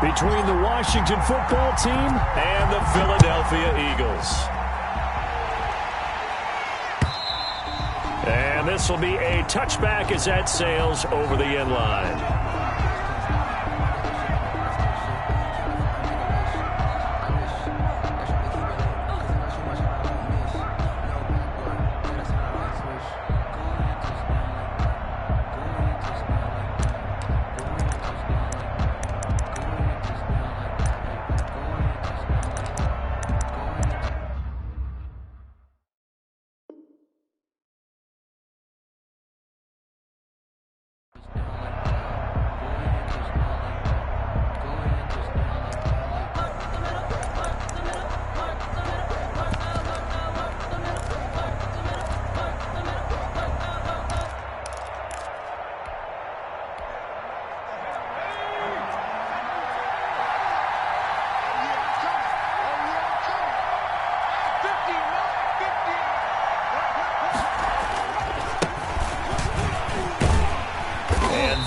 between the Washington football team and the Philadelphia Eagles. And this will be a touchback as that sails over the end line.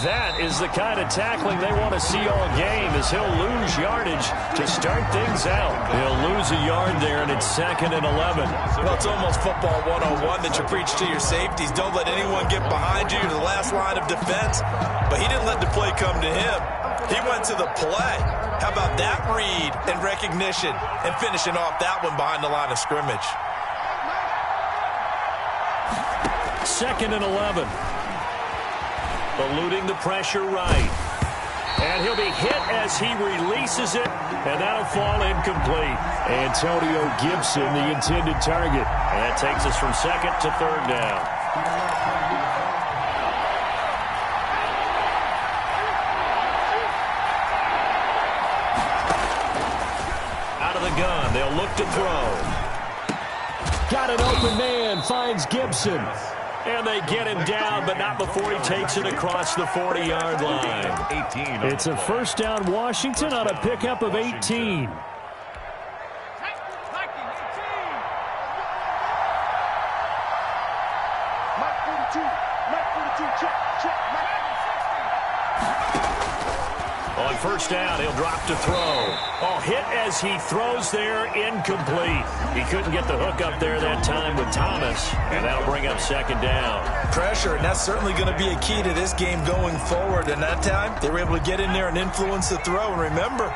That is the kind of tackling they want to see all game, as he'll lose yardage to start things out. He'll lose a yard there, and it's 2nd and 11. Well, it's almost football 101 that you preach to your safeties. Don't let anyone get behind you to the last line of defense. But he didn't let the play come to him. He went to the play. How about that read and recognition and finishing off that one behind the line of scrimmage? 2nd and 11. Eluding the pressure right. And he'll be hit as he releases it, and that'll fall incomplete. Antonio Gibson, the intended target. And that takes us from 2nd to 3rd down. Out of the gun, they'll look to throw. Got an open man, finds Gibson. And they get him down, but not before he takes it across the 40-yard line. It's a 1st down Washington on a pickup of 18. On 1st down, he'll drop to throw. Oh, hit as he throws there, incomplete. He couldn't get the hook up there that time with Thomas, and that'll bring up 2nd down. Pressure, and that's certainly going to be a key to this game going forward. And that time, they were able to get in there and influence the throw. And remember,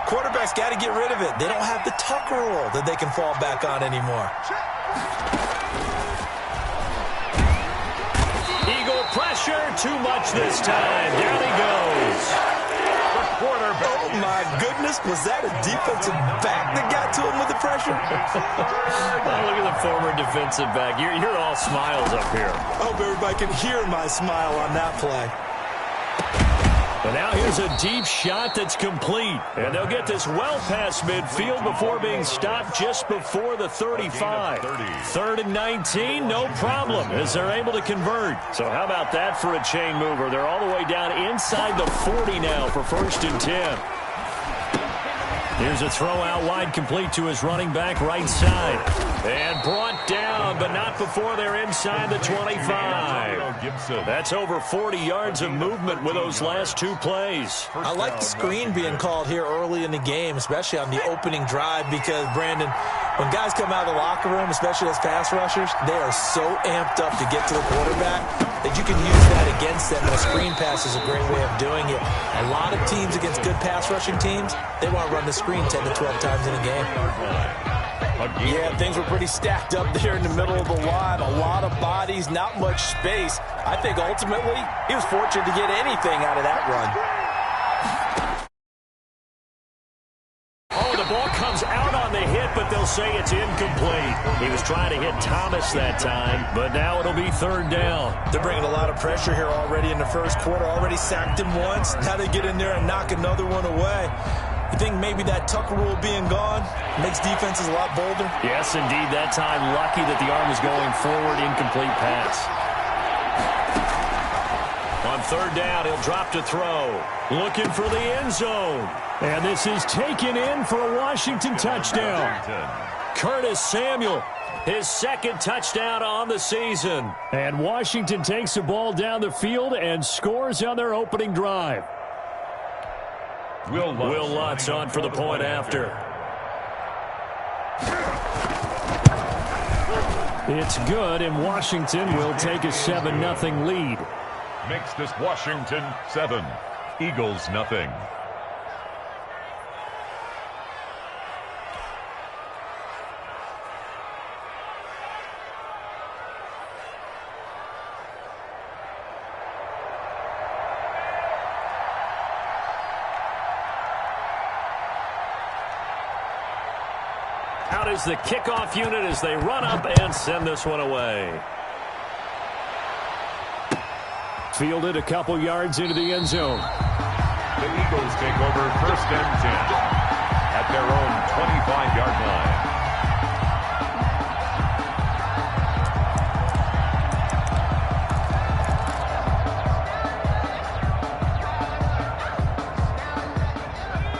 quarterbacks got to get rid of it. They don't have the tuck rule that they can fall back on anymore. Eagle pressure, too much this time. Down he goes. Oh, my goodness. Was that a defensive back that got to him with the pressure? Look at the former defensive back. You're all smiles up here. I hope everybody can hear my smile on that play. But now here's a deep shot that's complete. And they'll get this well past midfield before being stopped just before the 35. 3rd and 19, no problem, as they're able to convert. So how about that for a chain mover? They're all the way down inside the 40 now for 1st and 10. Here's a throw out wide, complete to his running back right side. And brought down, but not before they're inside the 25. That's over 40 yards of movement with those last 2 plays. I like the screen being called here early in the game, especially on the opening drive, because, Brandon, when guys come out of the locker room, especially as pass rushers, they are so amped up to get to the quarterback that you can use that against them. And a screen pass is a great way of doing it. A lot of teams against good pass rushing teams, they want to run the screen 10 to 12 times in a game. Yeah, things were pretty stacked up there in the middle of the line. A lot of bodies, not much space. I think ultimately he was fortunate to get anything out of that run. Oh, the ball comes out on the hit, but they'll say it's incomplete. He was trying to hit Thomas that time, but now it'll be 3rd down. They're bringing a lot of pressure here already in the 1st quarter. Already sacked him once. Now they get in there and knock another one away. You think maybe that tuck rule being gone makes defenses a lot bolder? Yes, indeed. That time, lucky that the arm was going forward. Incomplete pass. On 3rd down, he'll drop to throw. Looking for the end zone. And this is taken in for a Washington touchdown. Curtis Samuel, his 2nd touchdown on the season. And Washington takes the ball down the field and scores on their opening drive. Will Lutz on for the point after. It's good, and Washington will take a 7-0 lead. Makes this Washington 7, Eagles nothing. Out is the kickoff unit as they run up and send this one away. Fielded a couple yards into the end zone. The Eagles take over 1st and 10 at their own 25-yard line.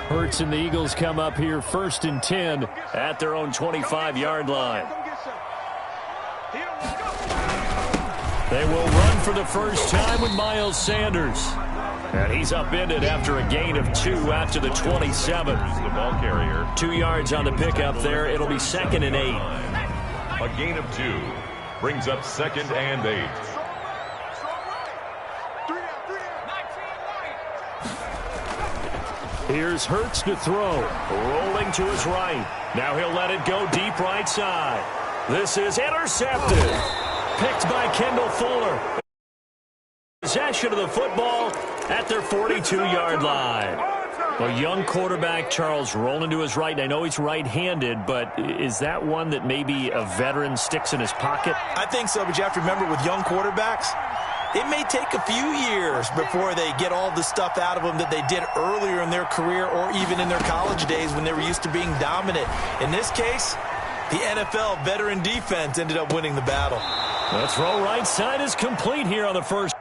Hurts and the Eagles come up here 1st and 10 at their own 25-yard line. They will run for the first time with Miles Sanders. And he's upended after a gain of 2 out to the 27. The ball carrier. 2 yards on the pickup there. It'll be 2nd and 8. A gain of 2 brings up 2nd and 8. Here's Hurts to throw. Rolling to his right. Now he'll let it go deep right side. This is intercepted. Picked by Kendall Fuller. Possession of the football at their 42-yard line. A young quarterback, Charles, rolling to his right. And I know he's right-handed, but is that one that maybe a veteran sticks in his pocket? I think so, but you have to remember with young quarterbacks, it may take a few years before they get all the stuff out of them that they did earlier in their career or even in their college days when they were used to being dominant. In this case, the NFL veteran defense ended up winning the battle. The throw right side is complete here on the first.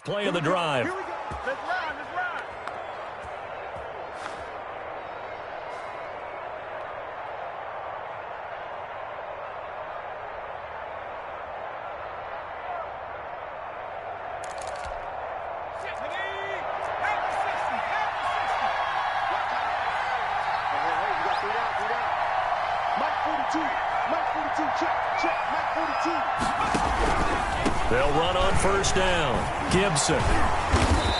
Play of the drive. Here we go. Let's ride. Let's ride. They'll run on first down. Gibson.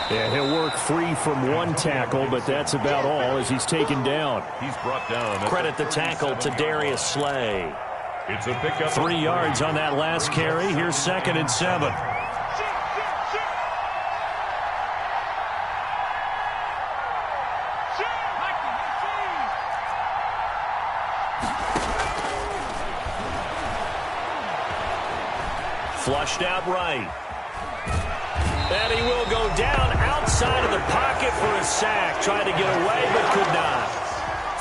Yeah, he'll work free from one tackle, but that's about all as he's taken down. He's brought down. Credit the tackle to Darius Slay. It's a pickup. 3 yards on that last carry. Here's 2nd and 7. Flushed out right. And he will go down outside of the pocket for a sack. Tried to get away, but could not.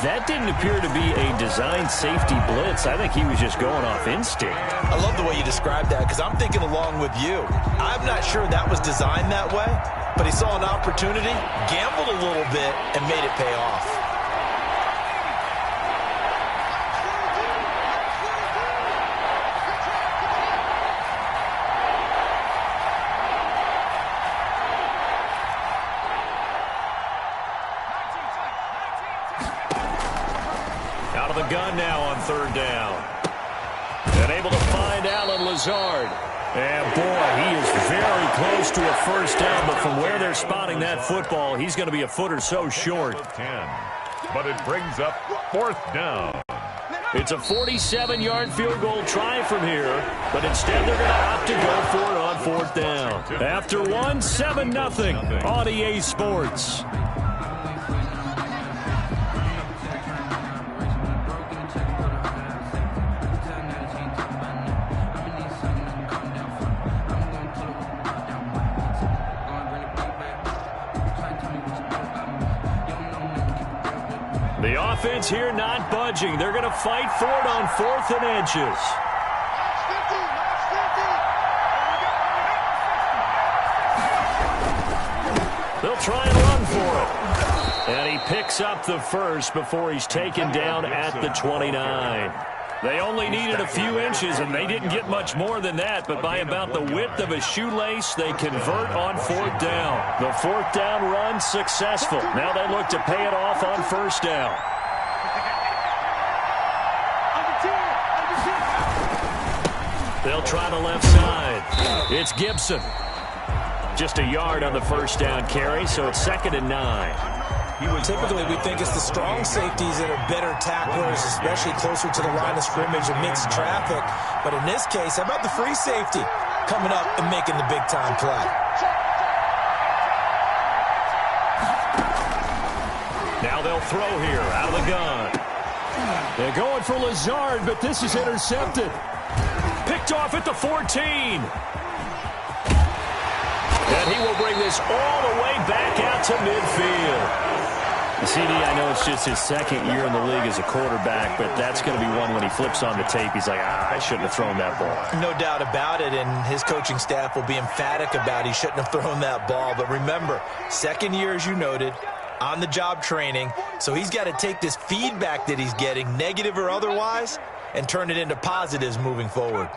That didn't appear to be a designed safety blitz. I think he was just going off instinct. I love the way you described that because I'm thinking along with you. I'm not sure that was designed that way, but he saw an opportunity, gambled a little bit, and made it pay off. Gun now on 3rd down. And able to find Allen Lazard. And boy, he is very close to a first down, but from where they're spotting that football, he's going to be a foot or so short. 10, but it brings up 4th down. It's a 47-yard field goal try from here, but instead they're going to opt to go for it on 4th down. After one, 7-0 on EA Sports. The offense here not budging. They're going to fight for it on 4th and inches. try and run for it. And he picks up the first before he's taken down at the 29. They only needed a few inches, and they didn't get much more than that, but by about the width of a shoelace, they convert on fourth down. The fourth down run successful. Now they look to pay it off on first down. They'll try the left side. It's Gibson. Just a yard on the first down carry, so it's 2nd and 9. Typically, we think it's the strong safeties that are better tacklers, especially closer to the line of scrimmage and mixed traffic. But in this case, how about the free safety coming up and making the big-time play? Now they'll throw here out of the gun. They're going for Lazard, but this is intercepted. Picked off at the 14. And he will bring this all the way back out to midfield. CD, I know it's just his second year in the league as a quarterback, but that's going to be one when he flips on the tape. He's like, I shouldn't have thrown that ball. No doubt about it, and his coaching staff will be emphatic about he shouldn't have thrown that ball. But remember, second year, as you noted, on-the-job training, so he's got to take this feedback that he's getting, negative or otherwise, and turn it into positives moving forward.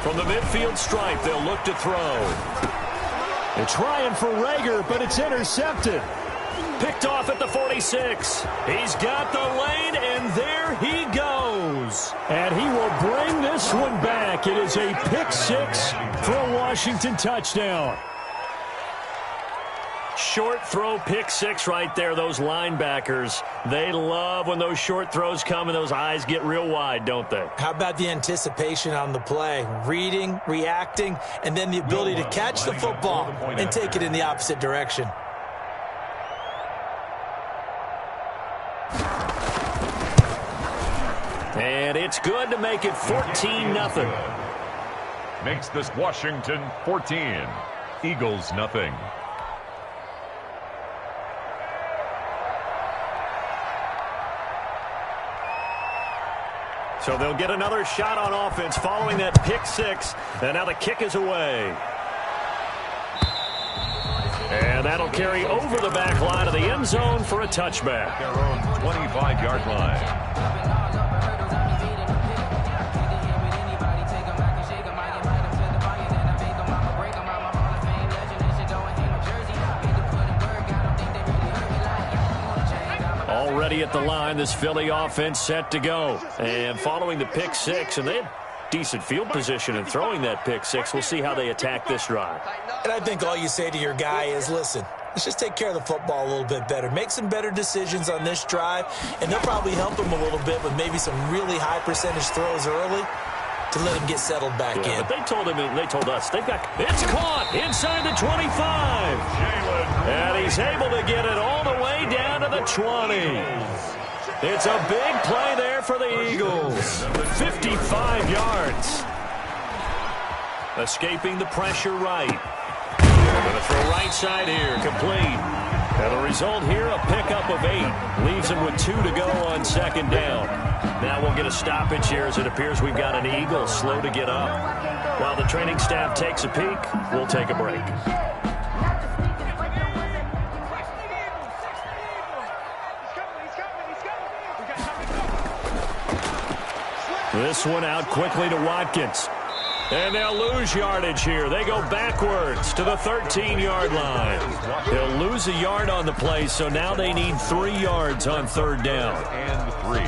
From the midfield stripe, they'll look to throw. They're trying for Rager, but it's intercepted. Picked off at the 46. He's got the lane, and there he goes. And he will bring this one back. It is a pick six for a Washington touchdown. Short throw pick six right there. Those linebackers, they love when those short throws come and those eyes get real wide, don't they? How about the anticipation on the play? Reading, reacting, and then the ability to catch the football and take it in the opposite direction. And it's good to make it 14-0. Makes this Washington 14. Eagles nothing. So they'll get another shot on offense following that pick six. And now the kick is away. And that'll carry over the back line of the end zone for a touchback. Their own 25-yard line. Already at the line, this Philly offense set to go. And following the pick six, and they have decent field position in throwing that pick six. We'll see how they attack this drive. And I think all you say to your guy is, listen, let's just take care of the football a little bit better. Make some better decisions on this drive, and they'll probably help him a little bit with maybe some really high percentage throws early to let him get settled back in. But they told us, they've got, it's caught inside the 25. And he's able to get it all the way down to the 20. It's a big play there for the Eagles. 55 yards. Escaping the pressure right. Going to throw right side here, complete. And the result here, a pickup of 8. Leaves him with 2 to go on second down. Now we'll get a stoppage here as it appears we've got an Eagle slow to get up. While the training staff takes a peek, we'll take a break. This one out quickly to Watkins. And they'll lose yardage here. They go backwards to the 13-yard line. They'll lose a yard on the play, so now they need 3 yards on third down. And 3.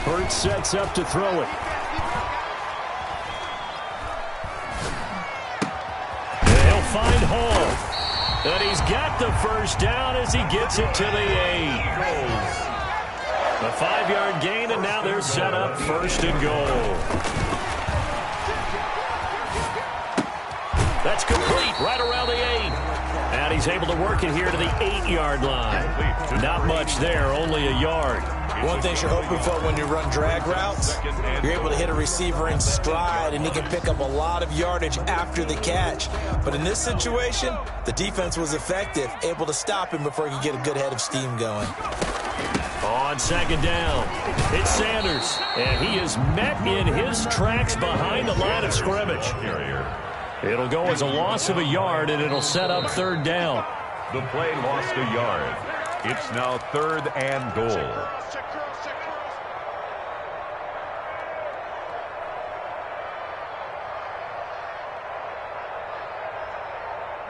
Hurts sets up to throw it. Find Hall. And he's got the first down as he gets it to the 8. A 5-yard gain, and now they're set up first and goal. That's complete right around the 8. And he's able to work it here to the 8-yard line. Not much there, only a yard. One thing you're hoping for when you run drag routes, you're able to hit a receiver in stride, and he can pick up a lot of yardage after the catch. But in this situation, the defense was effective, able to stop him before he could get a good head of steam going. On second down, it's Sanders, and he is met in his tracks behind the line of scrimmage. It'll go as a loss of a yard, and it'll set up third down. The play lost a yard. It's now 3rd and goal.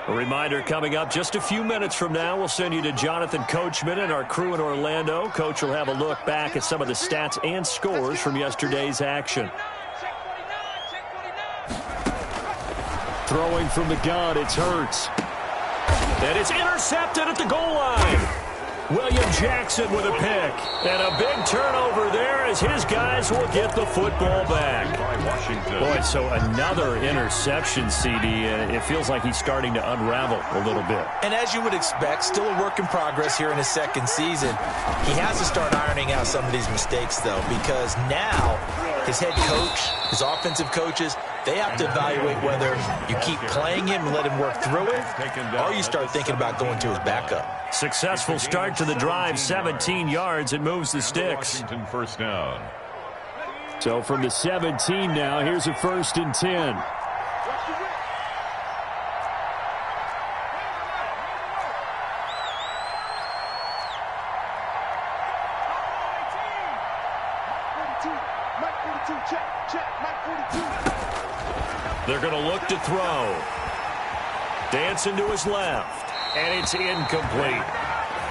A reminder coming up just a few minutes from now, we'll send you to Jonathan Coachman and our crew in Orlando. Coach will have a look back at some of the stats and scores from yesterday's action. Throwing from the gun, it's Hurts. And it's intercepted at the goal line. William Jackson with a pick. And a big turnover there as his guys will get the football back. Boy, so another interception, CD, and it feels like he's starting to unravel a little bit. And as you would expect, still a work in progress here in his second season. He has to start ironing out some of these mistakes, though, because now his head coach, his offensive coaches, they have to evaluate whether you keep playing him and let him work through it, or you start thinking about going to his backup. Successful start to the drive, 17 yards. It moves the sticks. Washington first down. So from the 17 now, here's a 1st and 10. They're going to look to throw. Dancing to his left. And it's incomplete.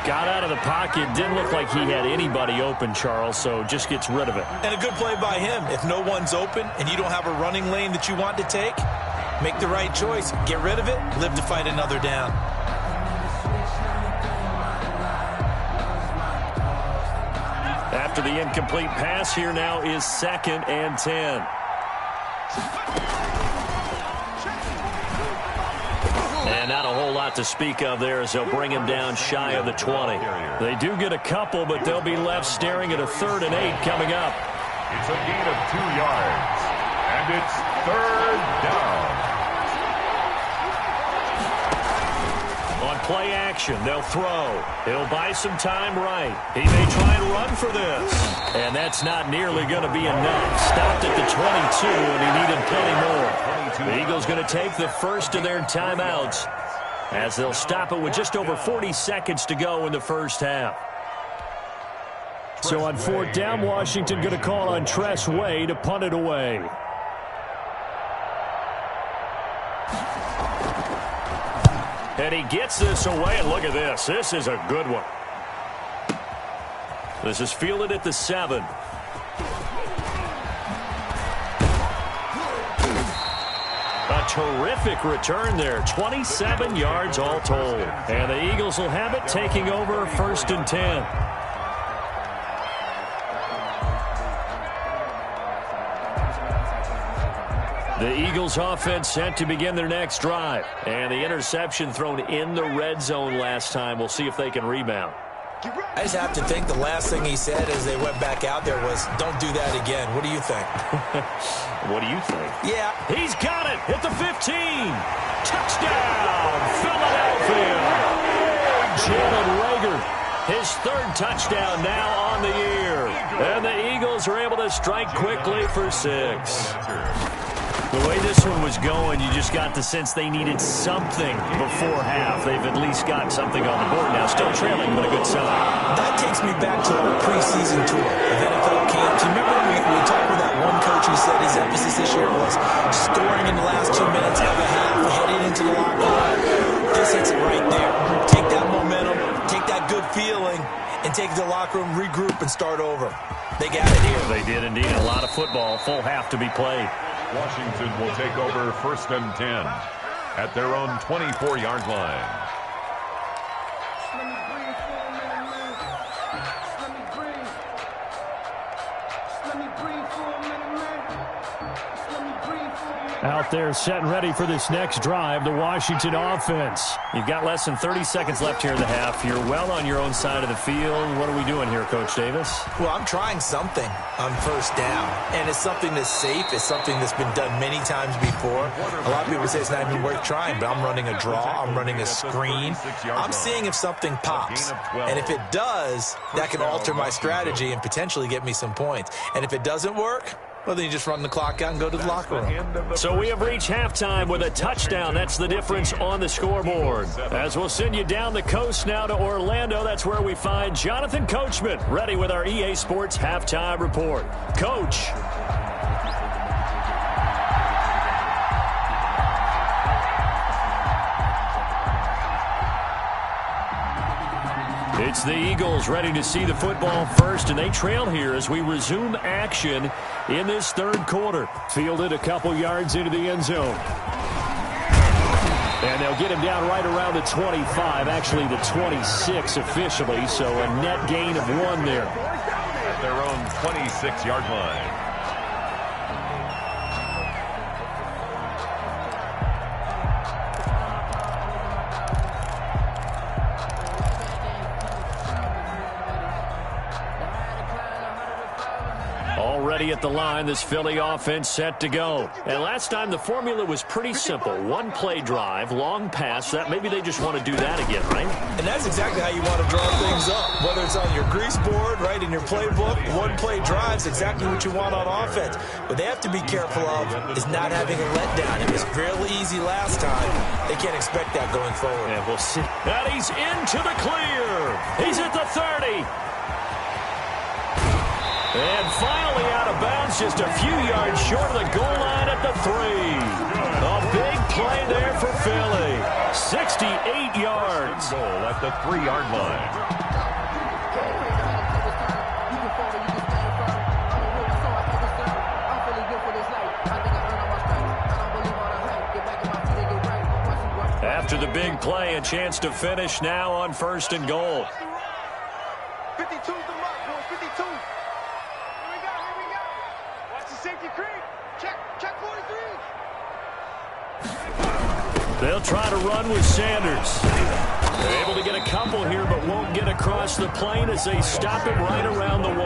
Got out of the pocket. Didn't look like he had anybody open, Charles, so just gets rid of it. And a good play by him. If no one's open and you don't have a running lane that you want to take, make the right choice. Get rid of it. Live to fight another down. After the incomplete pass, here now is 2nd and 10. And not a whole lot to speak of there as they'll bring him down shy of the 20. They do get a couple, but they'll be left staring at a 3rd and 8 coming up. It's a gain of 2 yards, and it's 3rd down. On play action, they'll throw. He'll buy some time right. He may try and run for this. And that's not nearly going to be enough. Stopped at the 22, and he needed plenty more. The Eagles going to take the first of their timeouts as they'll stop it with just over 40 seconds to go in the first half. So on 4th down, Washington going to call on Tress Way to punt it away. And he gets this away, and look at this. This is a good one. This is fielded at the 7. A terrific return there. 27 yards all told. And the Eagles will have it, taking over 1st and 10. The Eagles offense set to begin their next drive. And the interception thrown in the red zone last time. We'll see if they can rebound. I just have to think the last thing he said as they went back out there was, don't do that again. What do you think? What do you think? Yeah. He's got it at the 15. Touchdown, Philadelphia. Jalen Reagor, his 3rd touchdown now on the year. And the Eagles are able to strike quickly for 6. The way this one was going, you just got the sense they needed something before half. They've at least got something on the board now. Still trailing, but a good sign. That takes me back to our preseason tour of NFL camps. You remember we talked with that one coach who said his emphasis this year was scoring in the last 2 minutes of the half, heading into the locker room. This hits it right there. Take that momentum, take that good feeling, and take it to the locker room, regroup, and start over. They got it here. They did indeed. A lot of football, full half to be played. Washington will take over 1st and 10 at their own 24-yard line. Let me breathe for a minute, man. Out there set and ready for this next drive, the Washington offense. You've got less than 30 seconds left here in the half. You're well on your own side of the field. What are we doing here, Coach Davis? Well, I'm trying something on first down, and it's something that's safe. It's something that's been done many times before. A lot of people say it's not even worth trying, but I'm running a draw. I'm running a screen. I'm seeing if something pops, and if it does, that can alter my strategy and potentially get me some points. And if it doesn't work, well, then you just run the clock out and go to the locker room. So we have reached halftime with a touchdown. That's the difference on the scoreboard. As we'll send you down the coast now to Orlando, that's where we find Jonathan Coachman, ready with our EA Sports Halftime Report. Coach. It's the Eagles ready to see the football first, and they trail here as we resume action in this third quarter. Fielded a couple yards into the end zone. And they'll get him down right around the 25, actually the 26 officially, so a net gain of 1 there. At their own 26-yard line. Already at the line, this Philly offense set to go. And last time the formula was pretty simple. One play drive, long pass. That maybe they just want to do that again, right? And that's exactly how you want to draw things up. Whether it's on your grease board, right, in your playbook, one play drive's exactly what you want on offense. What they have to be careful of is not having a letdown. It was fairly easy last time. They can't expect that going forward. Yeah, we'll see. And he's into the clear. He's at the 30. And finally out of bounds, just a few yards short of the goal line at the 3. A big play there for Philly. 68 yards. Goal at the 3-yard line. After the big play, a chance to finish now on 1st and goal. 52's the mark, boys. 52. Here we go. Watch the safety creep. Check 43. They'll try to run with Sanders. They're able to get a couple here, but won't get across the plane as they stop it right around the 1.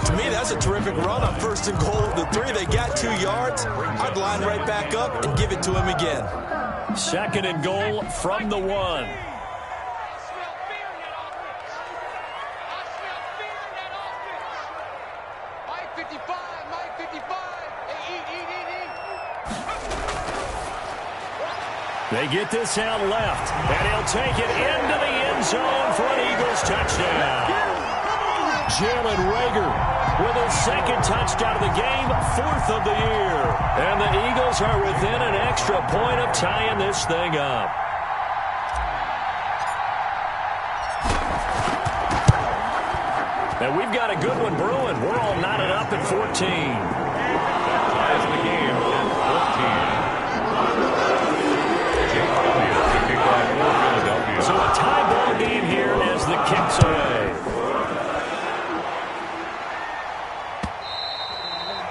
To me, that's a terrific run on 1st and goal of the 3. They got 2 yards. I'd line right back up and give it to him again. 2nd and goal from the 1. They get this out left, and he'll take it into the end zone for an Eagles touchdown. Jalen Reagor with his 2nd touchdown of the game, 4th of the year. And the Eagles are within an extra point of tying this thing up. And we've got a good one brewing. We're all knotted up at 14. Ties the game at 14. So a tie ball game here as the kick's away.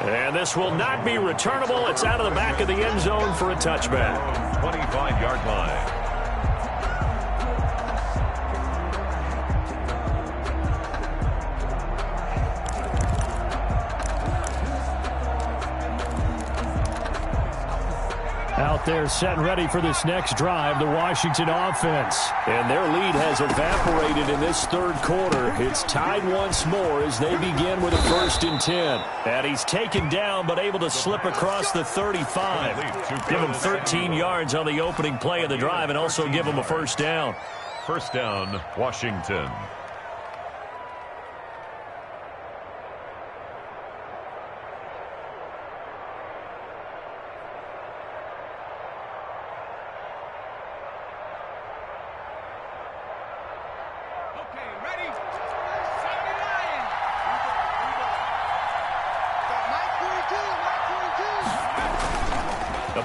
And this will not be returnable. It's out of the back of the end zone for a touchback. 25-yard line. Out there set and ready for this next drive, the Washington offense. And their lead has evaporated in this third quarter. It's tied once more as they begin with a 1st and 10. And he's taken down but able to slip across the 35. Give him 13 yards on the opening play of the drive and also give him a 1st down. 1st down, Washington.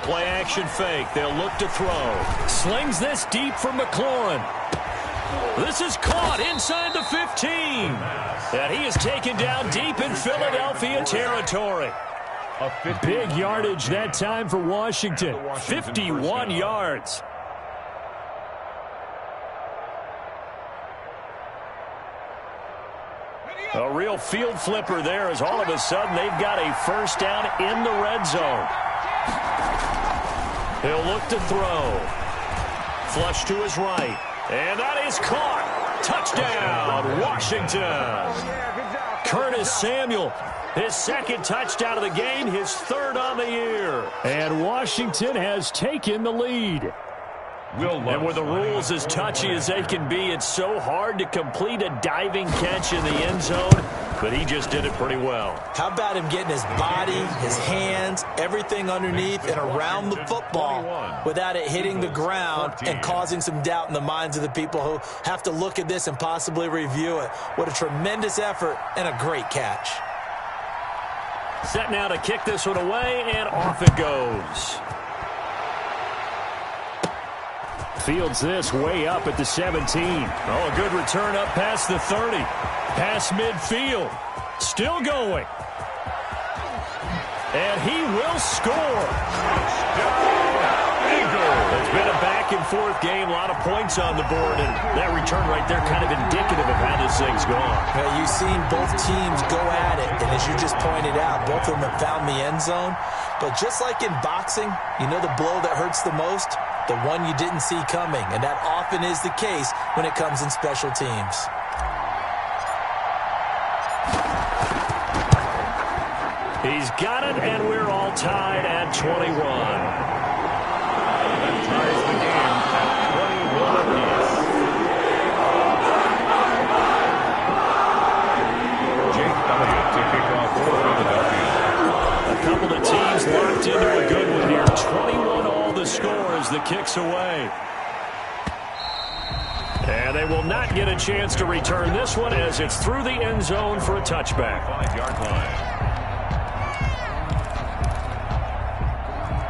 Play-action fake. They'll look to throw. Slings this deep for McLaurin. This is caught inside the 15. And he is taken down deep in Philadelphia territory. Big yardage that time for Washington. 51 yards. A real field flipper there as all of a sudden they've got a first down in the red zone. He'll look to throw. Flush to his right. And that is caught. Touchdown, Washington. Curtis Samuel, his second touchdown of the game, his third on the year. And Washington has taken the lead. And with the rules as touchy as they can be, it's so hard to complete a diving catch in the end zone, but he just did it pretty well. How about him getting his body, his hands, everything underneath and around the football without it hitting the ground and causing some doubt in the minds of the people who have to look at this and possibly review it. What a tremendous effort and a great catch. Set now to kick this one away, and off it goes. Fields this way up at the 17. Oh, a good return up past the 30. Past midfield. Still going. And he will score. It's been a back-and-forth game. A lot of points on the board, and that return right there kind of indicative of how this thing's gone. Yeah, you've seen both teams go at it, and as you just pointed out, both of them have found the end zone. But just like in boxing, you know the blow that hurts the most? The one you didn't see coming, and that often is the case when it comes in special teams. He's got it, and we're all tied at 21. That ties the game at 21 apiece. Jake Elliott to kick off for Philadelphia. A couple of teams locked into a good one here. 21 all the score as the kick's away. And they will not get a chance to return this one as it's through the end zone for a touchback. 5-yard line.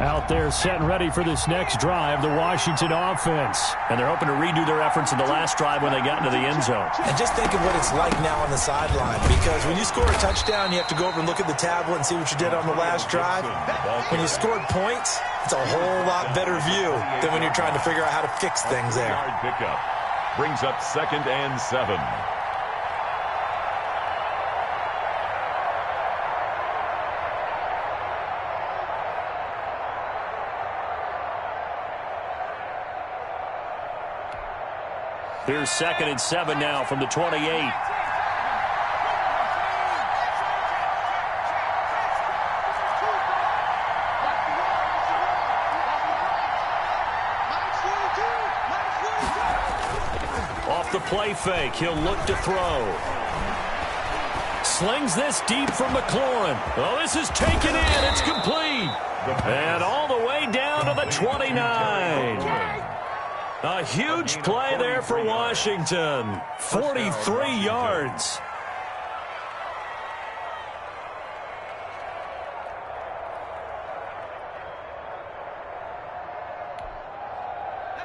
Out there set and ready for this next drive, the Washington offense. And they're hoping to redo their efforts in the last drive when they got into the end zone. And just think of what it's like now on the sideline, because when you score a touchdown, you have to go over and look at the tablet and see what you did on the last drive. When you scored points, it's a whole lot better view than when you're trying to figure out how to fix things there. Yard pickup brings up 2nd and 7. Here's 2nd and 7 now from the 28. Off the play fake, he'll look to throw. Slings this deep from McLaurin. Oh, this is taken in. It's complete. And all the way down to the 29. A huge play there for Washington. 43 yards.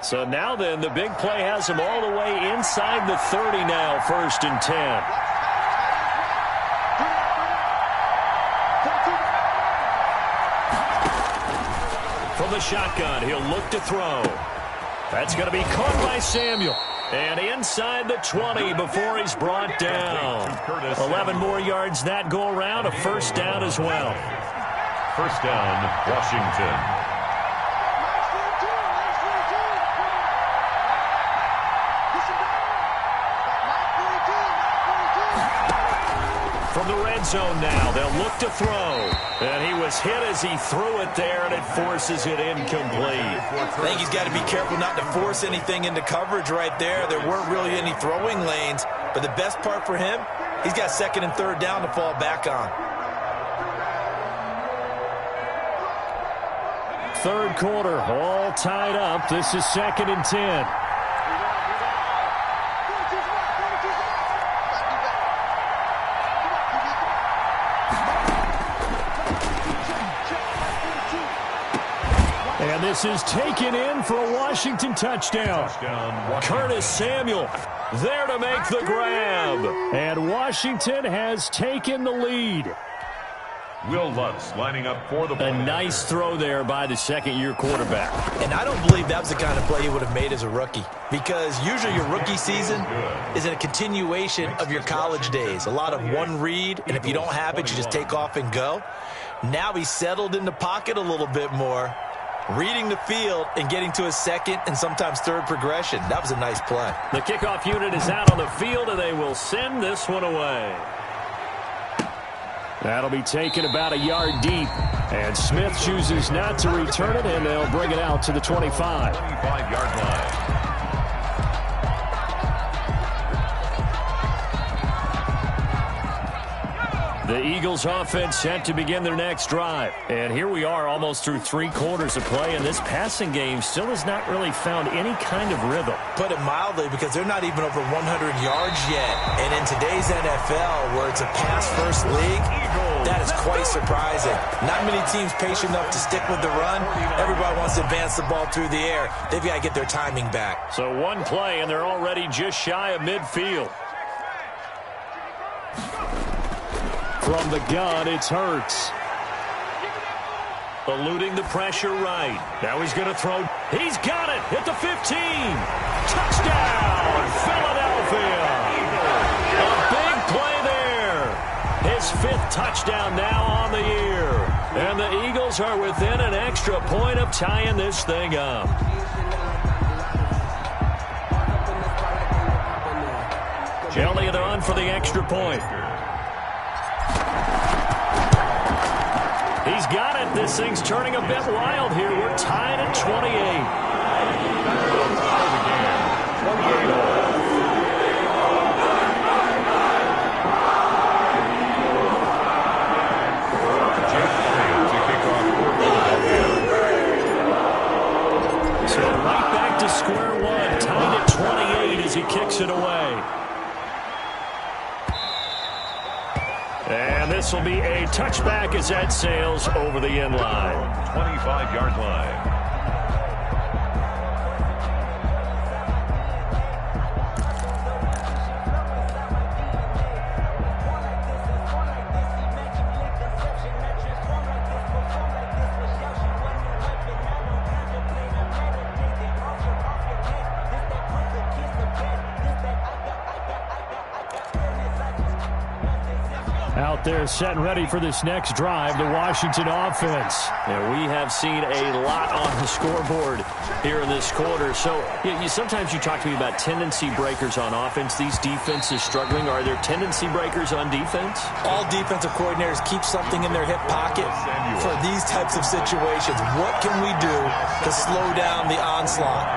So now then, the big play has him all the way inside the 30 now, 1st and 10. From the shotgun, he'll look to throw. That's going to be caught by Samuel. And inside the 20 before he's brought down. 11 more yards that go around. A first down as well. First down, Washington. From the red zone now, they'll look to throw. And he was hit as he threw it there, and it forces it incomplete. I think he's got to be careful not to force anything into coverage right there. There weren't really any throwing lanes, but the best part for him, he's got 2nd and 3rd down to fall back on. Third quarter, all tied up. This is 2nd and 10. And this is taken in for a Washington touchdown. Curtis Samuel there to make the grab. And Washington has taken the lead. Will Lutz lining up for the point. A nice throw there by the second-year quarterback. And I don't believe that was the kind of play he would have made as a rookie, because usually your rookie season is a continuation of your college days. A lot of one read, and if you don't have it, you just take off and go. Now he's settled in the pocket a little bit more, reading the field and getting to a second and sometimes third progression. That was a nice play. The kickoff unit is out on the field, and they will send this one away. That'll be taken about a yard deep. And Smith chooses not to return it, and they'll bring it out to the 25. 25-yard line. The Eagles offense set to begin their next drive. And here we are almost through 3 quarters of play, and this passing game still has not really found any kind of rhythm. Put it mildly, because they're not even over 100 yards yet. And in today's NFL, where it's a pass-first league, that is quite surprising. Not many teams patient enough to stick with the run. Everybody wants to advance the ball through the air. They've got to get their timing back. So one play, and they're already just shy of midfield. From the gun, it's Hurts. Eluding the pressure right. Now he's going to throw. He's got it at the 15. Touchdown, Philadelphia. A big play there. His 5th touchdown now on the year. And the Eagles are within an extra point of tying this thing up. Elliott on for the extra point. He's got it. This thing's turning a bit wild here. We're tied at 28. So right back to square one. Tied at 28 as he kicks it away. And this will be a touchback as that sails over the end line. 25-yard line. Out there set and ready for this next drive, the Washington offense. And we have seen a lot on the scoreboard here in this quarter. So sometimes you talk to me about tendency breakers on offense. These defenses struggling. Are there tendency breakers on defense? All defensive coordinators keep something in their hip pocket for these types of situations. What can we do to slow down the onslaught?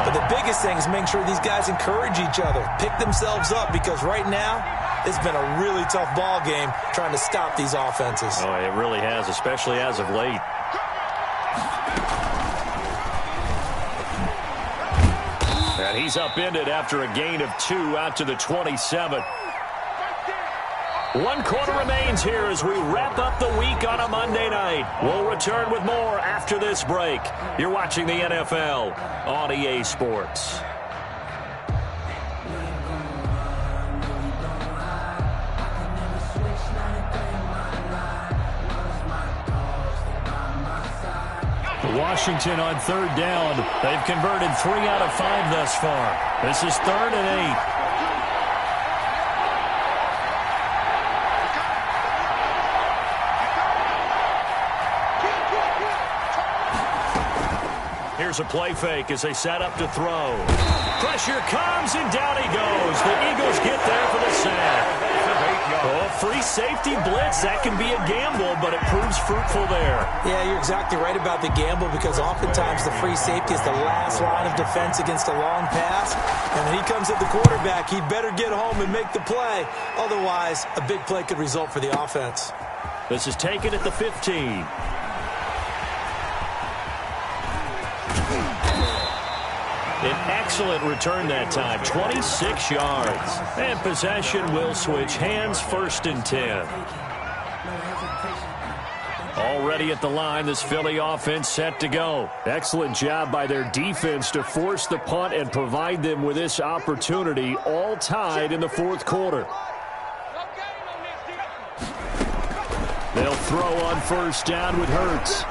But the biggest thing is making sure these guys encourage each other, pick themselves up, because right now it's been a really tough ball game trying to stop these offenses. Oh, it really has, especially as of late. And he's upended after a gain of 2 out to the 27. 1 quarter remains here as we wrap up the week on a Monday night. We'll return with more after this break. You're watching the NFL on EA Sports. Washington on 3rd down. They've converted 3 out of 5 thus far. This is 3rd and 8. Here's a play fake as they set up to throw. Pressure comes, and down he goes. The Eagles get there for the sack. Oh, free safety blitz. That can be a gamble, but it proves fruitful there. Yeah, you're exactly right about the gamble, because oftentimes the free safety is the last line of defense against a long pass. And when he comes at the quarterback, he'd better get home and make the play. Otherwise, a big play could result for the offense. This is taken at the 15. An excellent return that time, 26 yards. And possession will switch hands, 1st and 10. Already at the line, this Philly offense set to go. Excellent job by their defense to force the punt and provide them with this opportunity, all tied in the 4th quarter. They'll throw on first down with Hurts.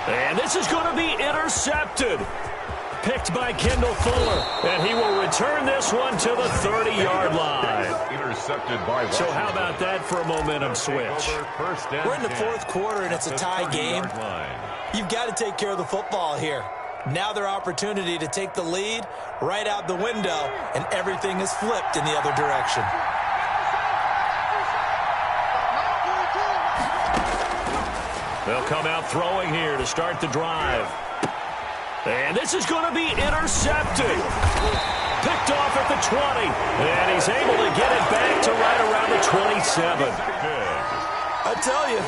And this is going to be intercepted. Picked by Kendall Fuller. And he will return this one to the 30-yard line. Intercepted by Washington. So how about that for a momentum switch? We're in the fourth quarter, and it's a tie game. You've got to take care of the football here. Now their opportunity to take the lead right out the window, and everything is flipped in the other direction. They'll come out throwing here to start the drive. And this is going to be intercepted. Picked off at the 20. And he's able to get it back to right around the 27. I tell you,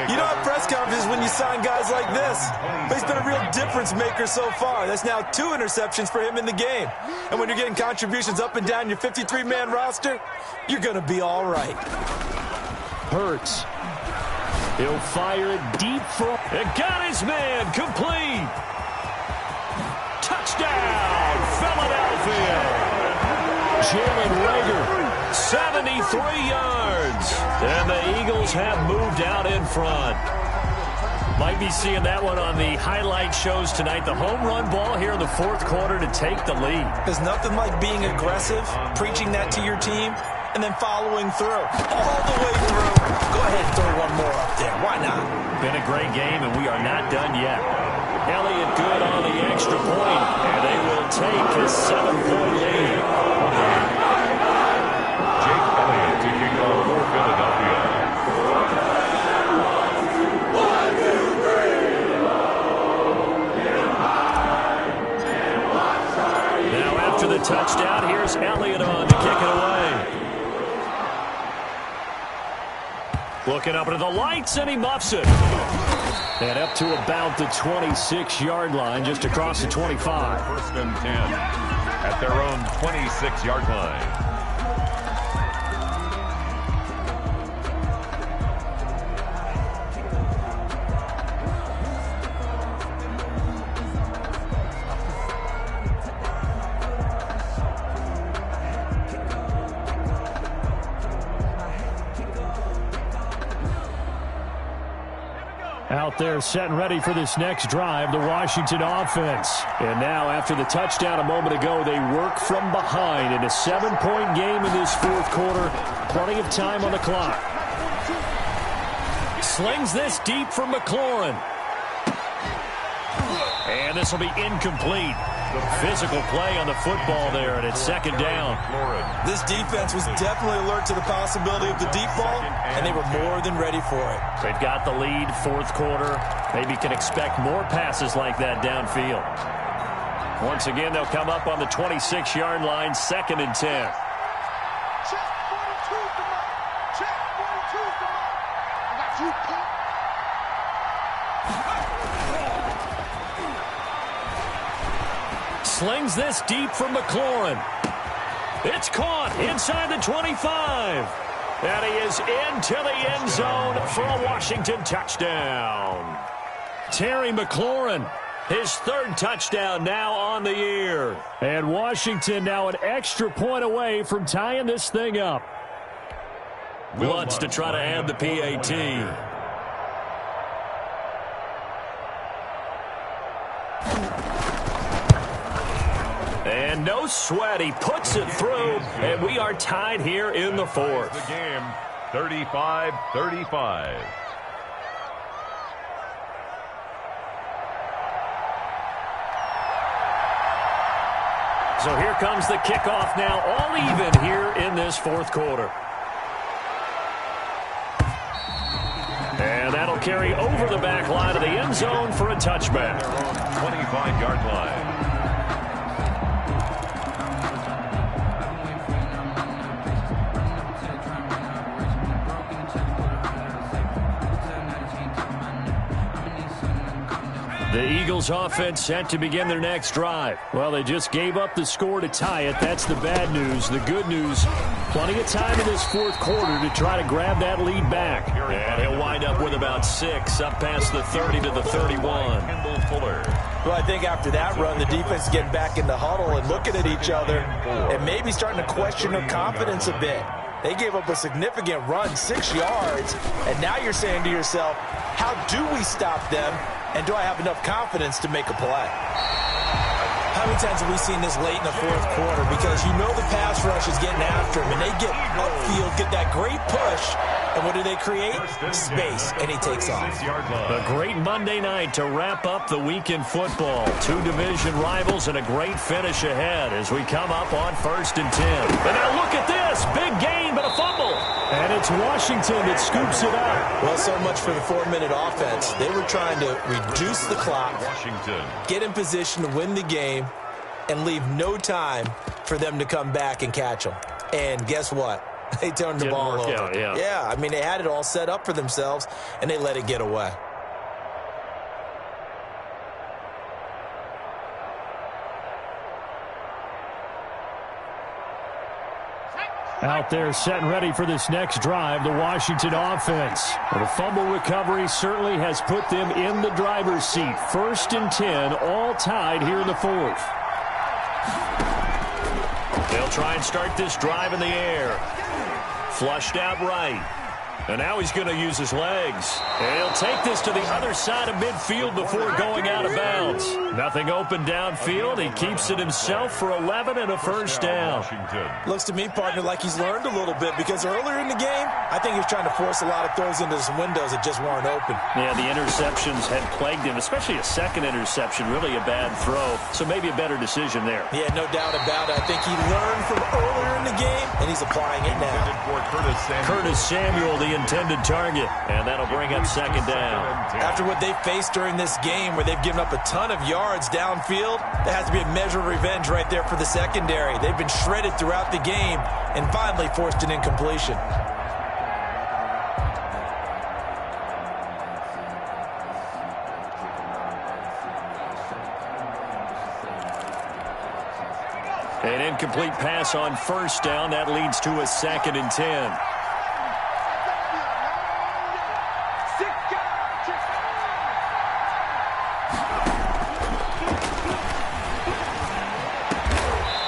you don't have press conferences when you sign guys like this. But he's been a real difference maker so far. That's now 2 interceptions for him in the game. And when you're getting contributions up and down your 53-man roster, you're going to be all right. Hurts. He'll fire it deep for... It got his man complete. Touchdown, Philadelphia. Jalen Reagor, 73 yards. And the Eagles have moved out in front. Might be seeing that one on the highlight shows tonight. The home run ball here in the fourth quarter to take the lead. There's nothing like being aggressive, preaching that to your team, and then following through. All the way through. Go ahead and throw one more up there. Why not? Been a great game, and we are not done yet. Elliott good on the extra point, and they will take his 7-point lead. Jake Elliott taking off for Philadelphia. 1, 2, 3. Now after the touchdown, here's Elliott on to kick it away. Looking up into the lights, and he muffs it. And up to about the 26-yard line, just across the 25. First and 10 at their own 26-yard line. Out there setting ready for this next drive, the Washington offense. And now after the touchdown a moment ago, they work from behind in a 7-point game in this fourth quarter. Plenty of time on the clock. Slings this deep for McLaurin. And this will be incomplete. Physical play on the football there, and it's second down. This defense was definitely alert to the possibility of the deep ball, and they were more than ready for it. They've got the lead, fourth quarter. Maybe can expect more passes like that downfield. Once again, they'll come up on the 26-yard line, second and 10. Check 42's the mark. Check 42's the mark. I got you, Pete. Slings this deep for McLaurin. It's caught inside the 25. And he is into the end zone for a Washington touchdown. Terry McLaurin, his third touchdown now on the year. And Washington now an extra point away from tying this thing up. Wants to try to add the PAT. And no sweat, he puts it through, and we are tied here in the fourth. The game, 35-35. So here comes the kickoff now, all even here in this fourth quarter. And that'll carry over the back line of the end zone for a touchback. 25-yard line. The Eagles offense set to begin their next drive. Well, they just gave up the score to tie it. That's the bad news. The good news, plenty of time in this fourth quarter to try to grab that lead back. And he'll wind up with about 6 up past the 30 to the 31. Well, I think after that run, the defense is getting back in the huddle and looking at each other and maybe starting to question their confidence a bit. They gave up a significant run, 6 yards, and now you're saying to yourself, how do we stop them, and do I have enough confidence to make a play? How many times have we seen this late in the fourth quarter? Because you know the pass rush is getting after him, and they get upfield, get that great push, and what do they create? Space, and he takes off. A great Monday night to wrap up the week in football. 2 division rivals and a great finish ahead as we come up on 1st and 10. And now look at this. Big gain, but a fumble. And it's Washington that scoops it up. Well, so much for the 4-minute offense. They were trying to reduce the clock, Washington. get in position to win the game, and leave no time for them to come back and catch them. And guess what? They turned the ball over. Out, yeah. Yeah, I mean, they had it all set up for themselves, and they let it get away. Out there set and ready for this next drive, the Washington offense. Well, the fumble recovery certainly has put them in the driver's seat. 1st and 10, all tied here in the 4th. They'll try and start this drive in the air. Flushed out right. And now he's going to use his legs. And he'll take this to the other side of midfield before going out of bounds. Nothing open downfield. He keeps it himself for 11 and a first down. Looks to me, partner, like he's learned a little bit because earlier in the game, I think he was trying to force a lot of throws into some windows that just weren't open. Yeah, the interceptions had plagued him, especially a second interception, really a bad throw. So maybe a better decision there. Yeah, no doubt about it. I think he learned from earlier in the game, and he's applying it now. Curtis Samuel, the intended target, and that'll bring up 2nd down. After what they faced during this game where they've given up a ton of yards downfield, there has to be a measure of revenge right there for the secondary. They've been shredded throughout the game and finally forced an incompletion. An incomplete pass on 1st down. That leads to a 2nd and 10.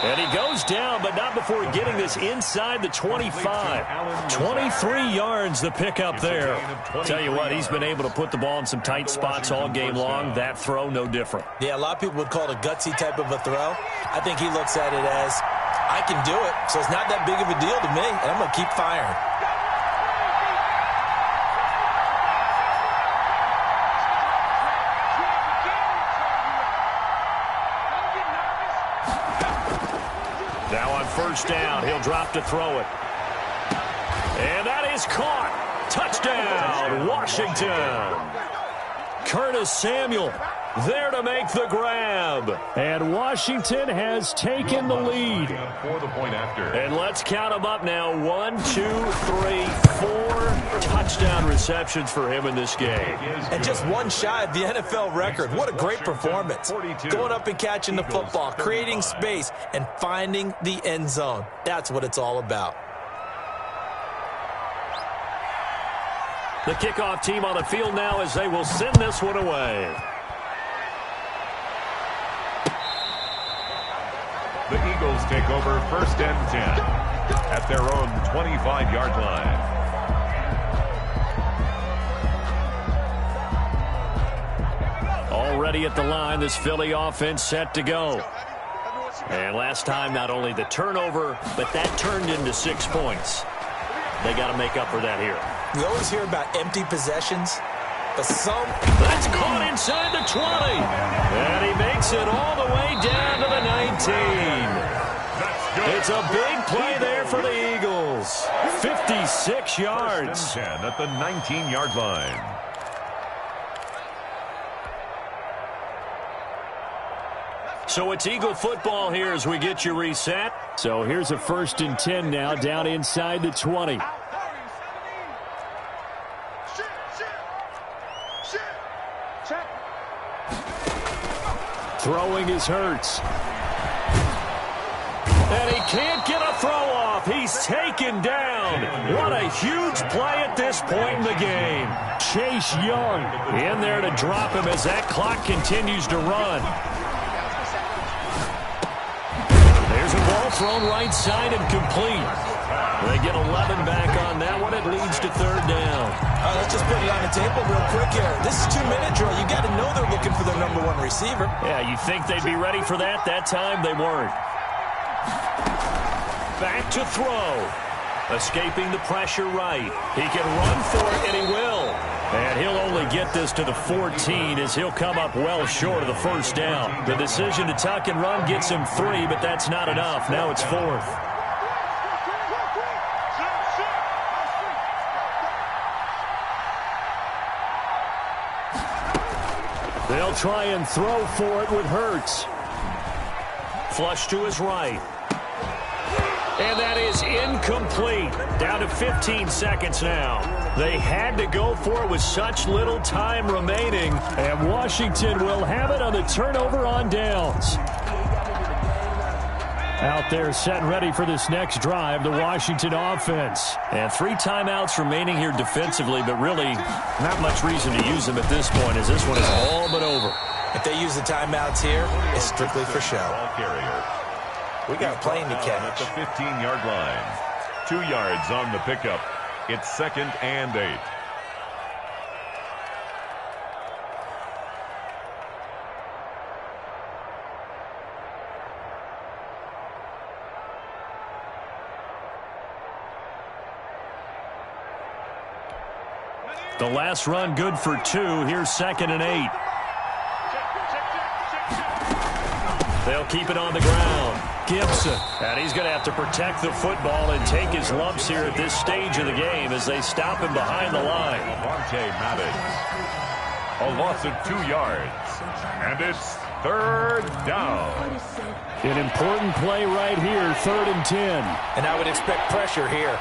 And he goes down, but not before getting this inside the 25. 23 yards the pickup there. Tell you what, he's been able to put the ball in some tight spots all game long. That throw, no different. Yeah, a lot of people would call it a gutsy type of a throw. I think he looks at it as, I can do it, so it's not that big of a deal to me, and I'm going to keep firing. Now on 1st down, he'll drop to throw it. And that is caught. Touchdown, Washington. Curtis Samuel there to make the grab. And Washington has taken the lead. And let's count them up now. 1, 2, 3, 4 touchdown receptions for him in this game. And just one shy of the NFL record. What a great performance. Going up and catching the football, creating space, and finding the end zone. That's what it's all about. The kickoff team on the field now as they will send this one away. The Eagles take over 1st and 10 at their own 25-yard line. Already at the line, this Philly offense set to go. And last time, not only the turnover, but that turned into 6 points. They got to make up for that here. We always hear about empty possessions, but some... That's caught inside the 20. And he makes it all the way down to the 19. It's a big play there for the Eagles. 56 yards. 10 at the 19-yard line. So it's Eagle football here as we get you reset. So here's a 1st and 10 now down inside the 20. Throwing is Hurts. And he can't get a throw off. He's taken down. What a huge play at this point in the game. Chase Young in there to drop him as that clock continues to run. There's a ball ball thrown right side and complete. They get 11 back on that one. It leads to third down. Let's just put it on the table real quick here. This is 2-minute drill. You got to know they're looking for their number one receiver. Yeah, you think they'd be ready for that? That time they weren't. Back to throw. Escaping the pressure right. He can run for it, and he will. And he'll only get this to the 14 as he'll come up well short of the first down. The decision to tuck and run gets him 3, but that's not enough. Now it's 4th. They'll try and throw for it with Hurts. Flush to his right. And that is incomplete. Down to 15 seconds now. They had to go for it with such little time remaining. And Washington will have it on the turnover on downs. Out there set and ready for this next drive, the Washington offense. And 3 timeouts remaining here defensively, but really not much reason to use them at this point as this one is all but over. If they use the timeouts here, it's strictly for show. We got a plane to catch. At the 15-yard line. 2 yards on the pickup. It's 2nd and 8. The last run good for 2. Here's 2nd and 8. They'll keep it on the ground. Gibson. And he's going to have to protect the football and take his lumps here at this stage of the game as they stop him behind the line. Madden. A loss of 2 yards. And it's 3rd down. An important play right here, 3rd and 10. And I would expect pressure here.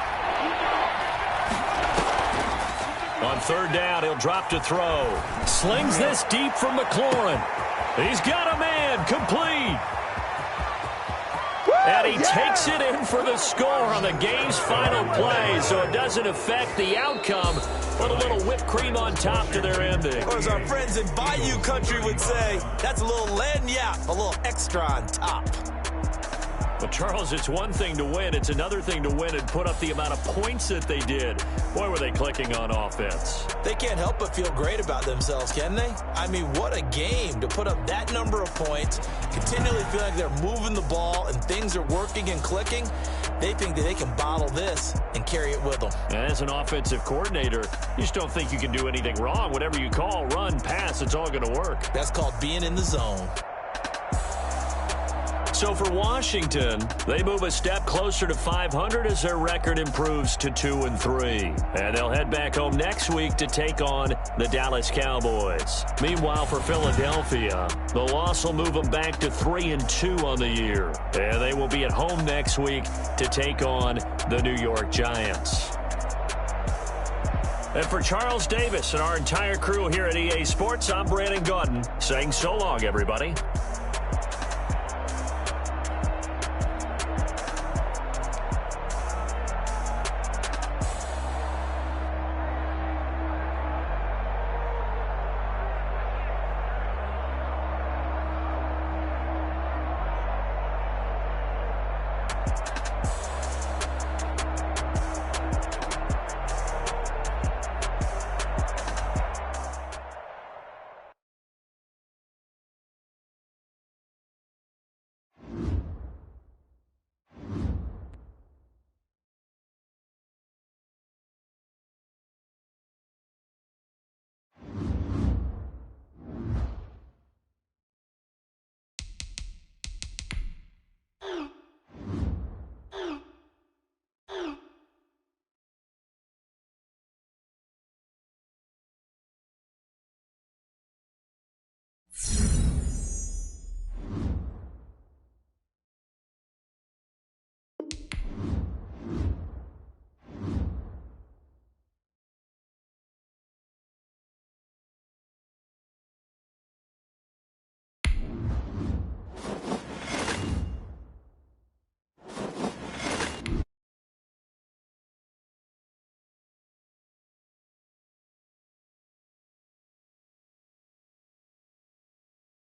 On 3rd down, he'll drop to throw. Slings this deep from McLaurin. He's got a man, complete. And he takes it in for the score on the game's final play, so it doesn't affect the outcome. Put a little whipped cream on top to their ending. Or as our friends in Bayou Country would say, that's a little lagniappe, a little extra on top. Well, Charles, it's one thing to win. It's another thing to win and put up the amount of points that they did. Boy, were they clicking on offense. They can't help but feel great about themselves, can they? I mean, what a game to put up that number of points, continually feel like they're moving the ball and things are working and clicking. They think that they can bottle this and carry it with them. And as an offensive coordinator, you just don't think you can do anything wrong. Whatever you call, run, pass, it's all going to work. That's called being in the zone. So for Washington, they move a step closer to 500 as their record improves to 2-3. And they'll head back home next week to take on the Dallas Cowboys. Meanwhile, for Philadelphia, the loss will move them back to 3-2 on the year. And they will be at home next week to take on the New York Giants. And for Charles Davis and our entire crew here at EA Sports, I'm Brandon Gaudin saying so long, everybody.